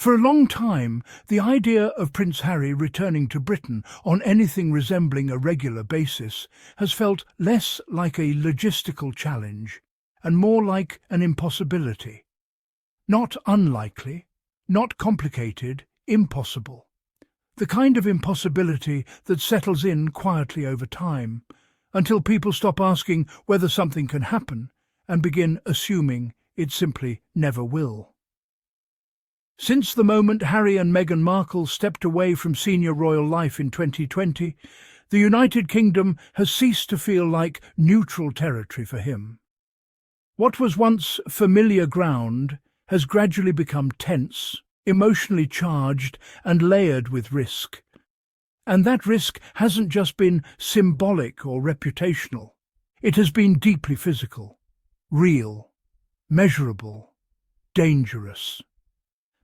For a long time, the idea of Prince Harry returning to Britain on anything resembling a regular basis has felt less like a logistical challenge and more like an impossibility. Not unlikely, not complicated, impossible. The kind of impossibility that settles in quietly over time, until people stop asking whether something can happen and begin assuming it simply never will. Since the moment Harry and Meghan Markle stepped away from senior royal life in 2020, the United Kingdom has ceased to feel like neutral territory for him. What was once familiar ground has gradually become tense, emotionally charged and layered with risk. And that risk hasn't just been symbolic or reputational. It has been deeply physical, real, measurable, dangerous.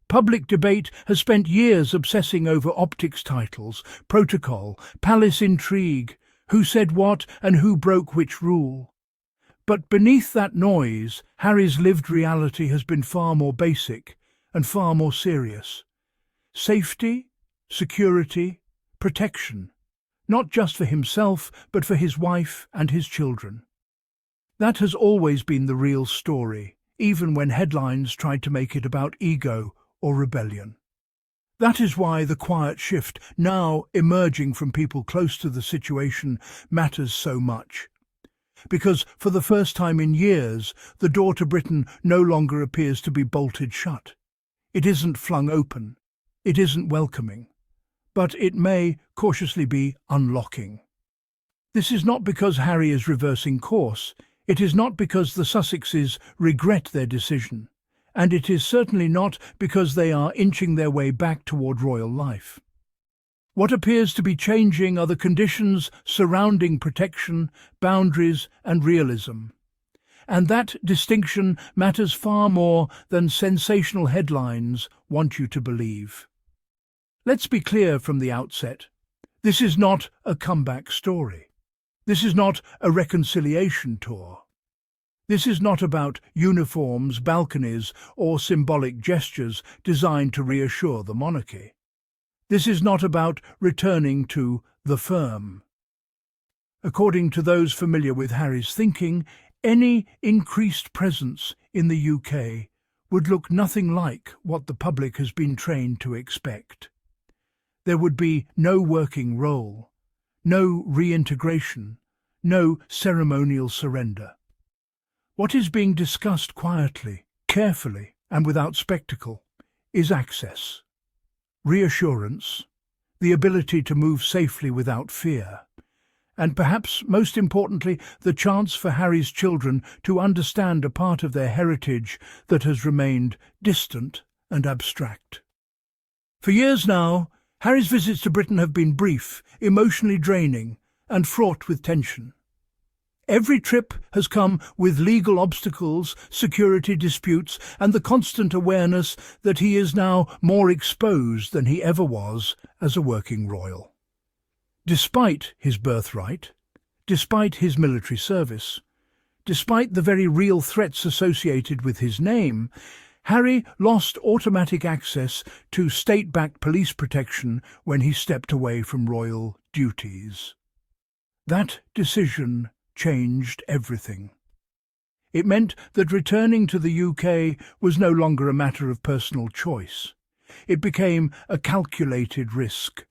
Public debate has spent years obsessing over optics titles, protocol, palace intrigue, who said what and who broke which rule. But beneath that noise, Harry's lived reality has been far more basic and far more serious. Safety, security, protection, not just for himself, but for his wife and his children. That has always been the real story, even when headlines tried to make it about ego or rebellion. That is why the quiet shift now emerging from people close to the situation matters so much. Because for the first time in years, the door to Britain no longer appears to be bolted shut. It isn't flung open. It isn't welcoming. But it may cautiously be unlocking. This is not because Harry is reversing course. It is not because the Sussexes regret their decision. And it is certainly not because they are inching their way back toward royal life. What appears to be changing are the conditions surrounding protection, boundaries, and realism. And that distinction matters far more than sensational headlines want you to believe. Let's be clear from the outset. This is not a comeback story. This is not a reconciliation tour. This is not about uniforms, balconies, or symbolic gestures designed to reassure the monarchy. This is not about returning to the firm. According to those familiar with Harry's thinking, any increased presence in the UK would look nothing like what the public has been trained to expect. There would be no working role, no reintegration, no ceremonial surrender. What is being discussed quietly, carefully, and without spectacle is access, reassurance, the ability to move safely without fear, and perhaps most importantly, the chance for Harry's children to understand a part of their heritage that has remained distant and abstract. For years now, Harry's visits to Britain have been brief, emotionally draining, and fraught with tension. Every trip has come with legal obstacles, security disputes, and the constant awareness that he is now more exposed than he ever was as a working royal. Despite his birthright, despite his military service, despite the very real threats associated with his name, Harry lost automatic access to state-backed police protection when he stepped away from royal duties. That decision changed everything. It meant that returning to the UK was no longer a matter of personal choice. It became a calculated risk,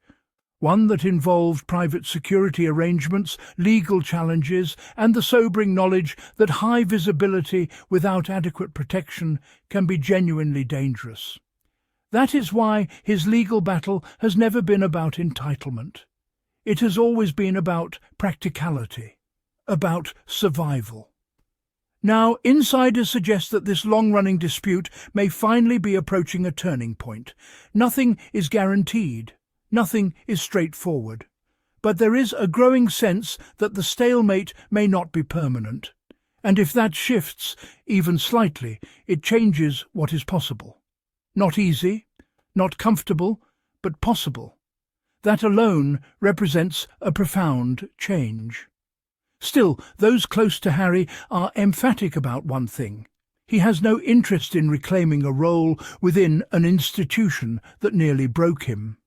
one that involved private security arrangements, legal challenges, and the sobering knowledge that high visibility without adequate protection can be genuinely dangerous. That is why his legal battle has never been about entitlement. It has always been about practicality, about survival. Now, insiders suggest that this long-running dispute may finally be approaching a turning point. Nothing is guaranteed. Nothing is straightforward. But there is a growing sense that the stalemate may not be permanent. And if that shifts, even slightly, it changes what is possible. Not easy, not comfortable, but possible. That alone represents a profound change. Still, those close to Harry are emphatic about one thing. He has no interest in reclaiming a role within an institution that nearly broke him.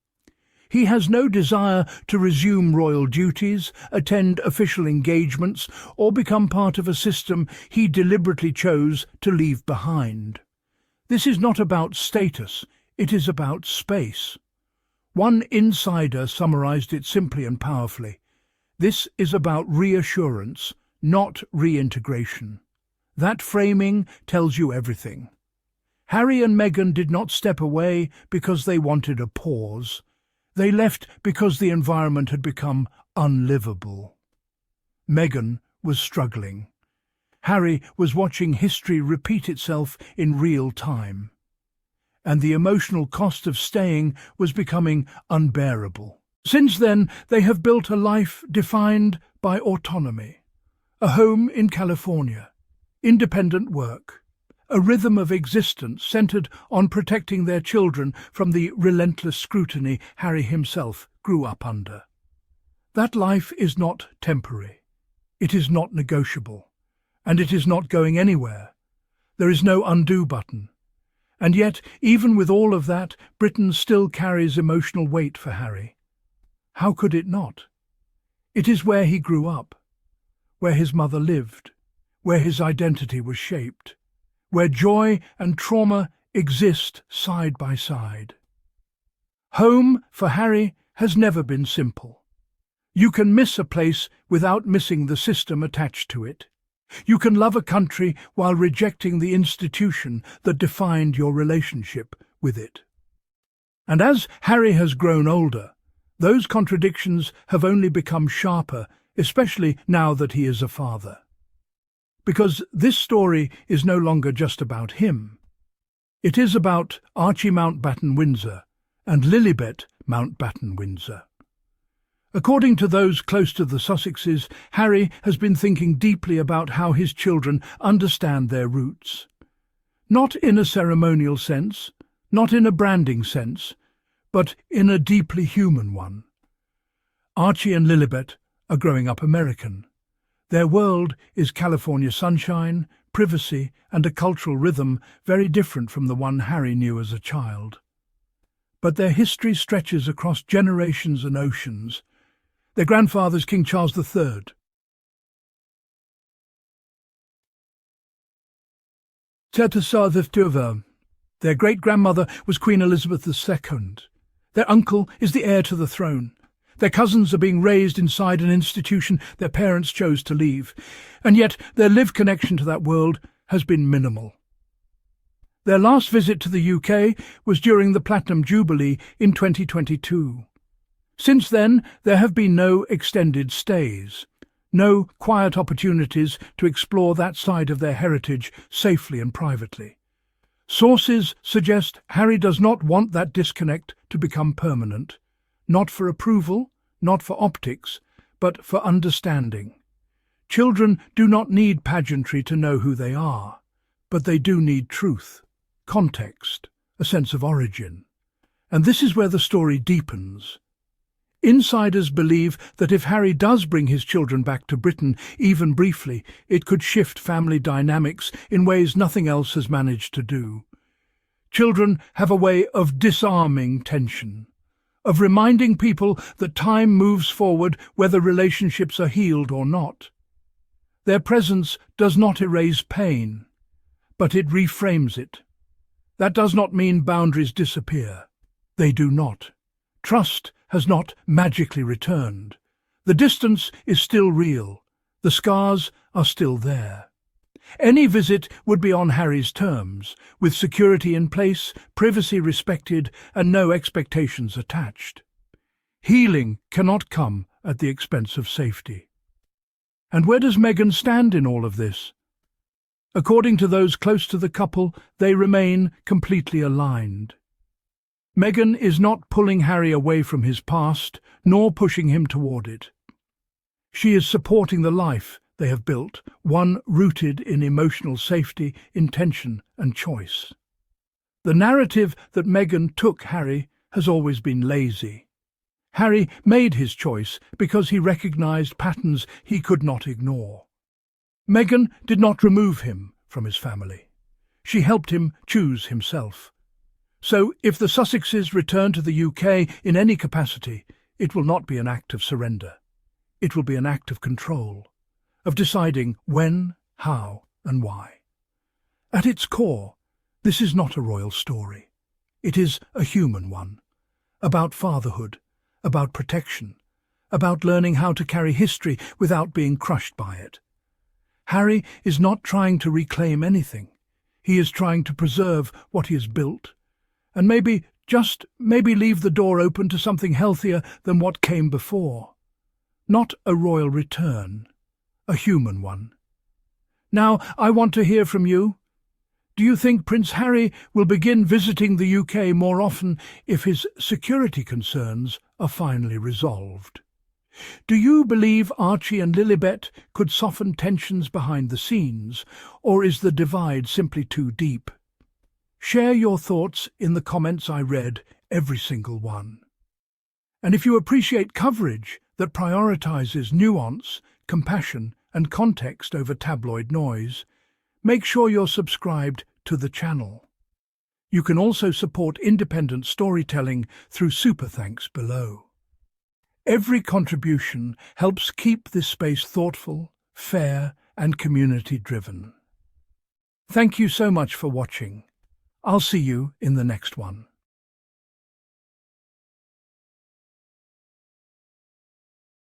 He has no desire to resume royal duties, attend official engagements, or become part of a system he deliberately chose to leave behind. This is not about status, it is about space. One insider summarized it simply and powerfully. This is about reassurance, not reintegration. That framing tells you everything. Harry and Meghan did not step away because they wanted a pause. They left because the environment had become unlivable. Meghan was struggling. Harry was watching history repeat itself in real time. And the emotional cost of staying was becoming unbearable. Since then, they have built a life defined by autonomy. A home in California, independent work, a rhythm of existence centered on protecting their children from the relentless scrutiny Harry himself grew up under. That life is not temporary. It is not negotiable. And it is not going anywhere. There is no undo button. And yet, even with all of that, Britain still carries emotional weight for Harry. How could it not? It is where he grew up, where his mother lived, where his identity was shaped, where joy and trauma exist side by side. Home, for Harry, has never been simple. You can miss a place without missing the system attached to it. You can love a country while rejecting the institution that defined your relationship with it. And as Harry has grown older, those contradictions have only become sharper, especially now that he is a father. Because this story is no longer just about him. It is about Archie Mountbatten-Windsor and Lilibet Mountbatten-Windsor. According to those close to the Sussexes, Harry has been thinking deeply about how his children understand their roots. Not in a ceremonial sense, not in a branding sense, but in a deeply human one. Archie and Lilibet are growing up American. Their world is California sunshine, privacy, and a cultural rhythm very different from the one Harry knew as a child. But their history stretches across generations and oceans. Their grandfather's King Charles III. Their great-grandmother was Queen Elizabeth II. Their uncle is the heir to the throne. Their cousins are being raised inside an institution their parents chose to leave, and yet their lived connection to that world has been minimal. Their last visit to the UK was during the Platinum Jubilee in 2022. Since then, there have been no extended stays, no quiet opportunities to explore that side of their heritage safely and privately. Sources suggest Harry does not want that disconnect to become permanent, not for approval, not for optics, but for understanding. Children do not need pageantry to know who they are, but they do need truth, context, a sense of origin. And this is where the story deepens. Insiders believe that if Harry does bring his children back to Britain, even briefly, it could shift family dynamics in ways nothing else has managed to do. Children have a way of disarming tension, of reminding people that time moves forward whether relationships are healed or not. Their presence does not erase pain, but it reframes it. That does not mean boundaries disappear. They do not. Trust has not magically returned. The distance is still real. The scars are still there. Any visit would be on Harry's terms, with security in place, privacy respected, and no expectations attached. Healing cannot come at the expense of safety. And where does Meghan stand in all of this? According to those close to the couple, they remain completely aligned. Meghan is not pulling Harry away from his past, nor pushing him toward it. She is supporting the life they have built, one rooted in emotional safety, intention, and choice. The narrative that Meghan took Harry has always been lazy. Harry made his choice because he recognized patterns he could not ignore. Meghan did not remove him from his family. She helped him choose himself. So, if the Sussexes return to the UK in any capacity, it will not be an act of surrender. It will be an act of control, of deciding when, how, and why. At its core, this is not a royal story. It is a human one, about fatherhood, about protection, about learning how to carry history without being crushed by it. Harry is not trying to reclaim anything. He is trying to preserve what he has built, and maybe, just maybe, leave the door open to something healthier than what came before. Not a royal return, a human one. Now, I want to hear from you. Do you think Prince Harry will begin visiting the UK more often if his security concerns are finally resolved? Do you believe Archie and Lilibet could soften tensions behind the scenes, or is the divide simply too deep? Share your thoughts in the comments. I read every single one. And if you appreciate coverage that prioritizes nuance, compassion, and context over tabloid noise, make sure you're subscribed to the channel. You can also support independent storytelling through super thanks below. Every contribution helps keep this space thoughtful, fair, and community-driven. Thank you so much for watching. I'll see you in the next one.